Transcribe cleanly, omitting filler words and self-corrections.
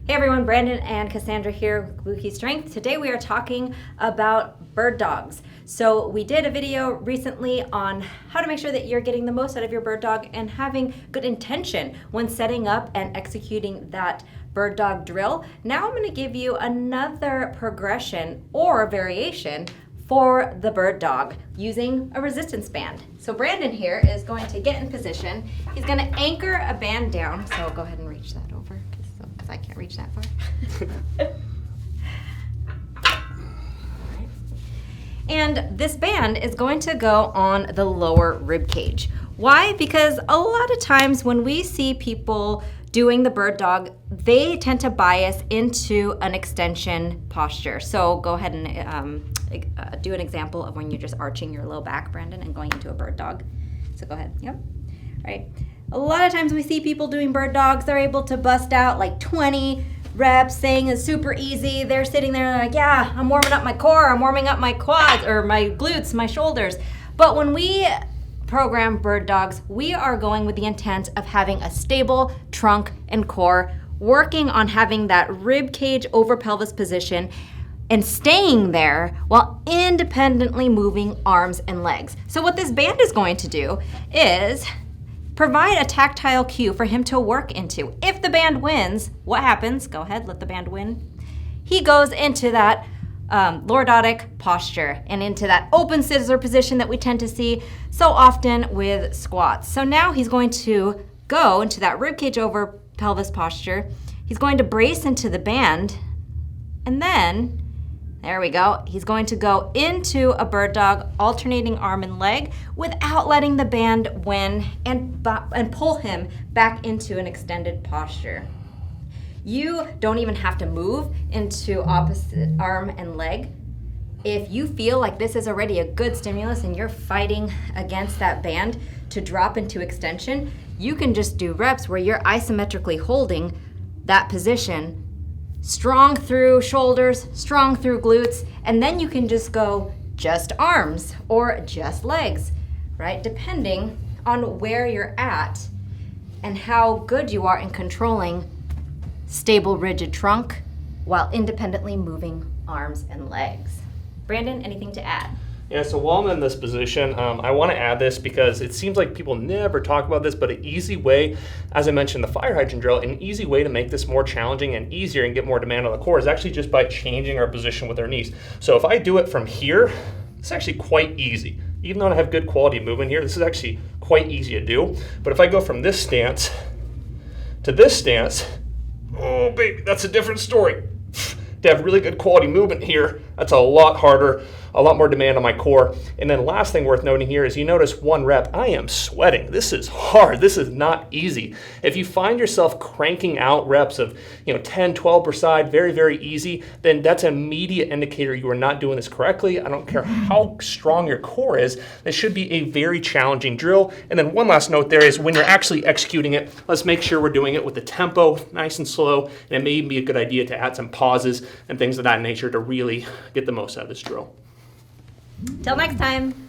Hey everyone, Brandon and Cassandra here with Blue Key Strength. Today we are talking about bird dogs. So we did a video recently on how to make sure that you're getting the most out of your bird dog and having good intention when setting up and executing that bird dog drill. Now I'm going to give you another progression or variation for the bird dog using a resistance band. So Brandon here is going to get in position. He's going to anchor a band down. So go ahead and reach that over because I can't reach that far. And this band is going to go on the lower rib cage. Why? Because a lot of times when we see people doing the bird dog, they tend to bias into an extension posture. So go ahead and do an example of when you're just arching your low back, Brandon, and going into a bird dog. So go ahead. Yep. Right. A lot of times we see people doing bird dogs, they're able to bust out like 20 reps, saying it's super easy. They're sitting there like, yeah, I'm warming up my core, I'm warming up my quads or my glutes, my shoulders. But when we program bird dogs, we are going with the intent of having a stable trunk and core, working on having that rib cage over pelvis position and staying there while independently moving arms and legs. So what this band is going to do is provide a tactile cue for him to work into. If the band wins, what happens? Go ahead, let the band win. He goes into that lordotic posture and into that open scissor position that we tend to see so often with squats. So now he's going to go into that ribcage over pelvis posture. He's going to brace into the band, and then there we go. He's going to go into a bird dog, alternating arm and leg without letting the band win and pull him back into an extended posture. You don't even have to move into opposite arm and leg. If you feel like this is already a good stimulus and you're fighting against that band to drop into extension, you can just do reps where you're isometrically holding that position, strong through shoulders, strong through glutes, and then you can just go just arms or just legs, right? Depending on where you're at and how good you are in controlling stable, rigid trunk while independently moving arms and legs. Brandon, anything to add? Yeah, so while I'm in this position, I want to add this because it seems like people never talk about this, but an easy way, as I mentioned, the fire hydrant drill, an easy way to make this more challenging and easier and get more demand on the core is actually just by changing our position with our knees. So if I do it from here, it's actually quite easy. Even though I have good quality movement here, this is actually quite easy to do. But if I go from this stance to this stance, oh baby, that's a different story. To have really good quality movement here, that's a lot harder, a lot more demand on my core. And then last thing worth noting here is you notice one rep, I am sweating. This is hard, this is not easy. If you find yourself cranking out reps of 10, 12 per side, very, very easy, then that's an immediate indicator you are not doing this correctly. I don't care how strong your core is, this should be a very challenging drill. And then one last note there is when you're actually executing it, let's make sure we're doing it with the tempo nice and slow, and it may even be a good idea to add some pauses and things of that nature to really get the most out of this drill. Till next time.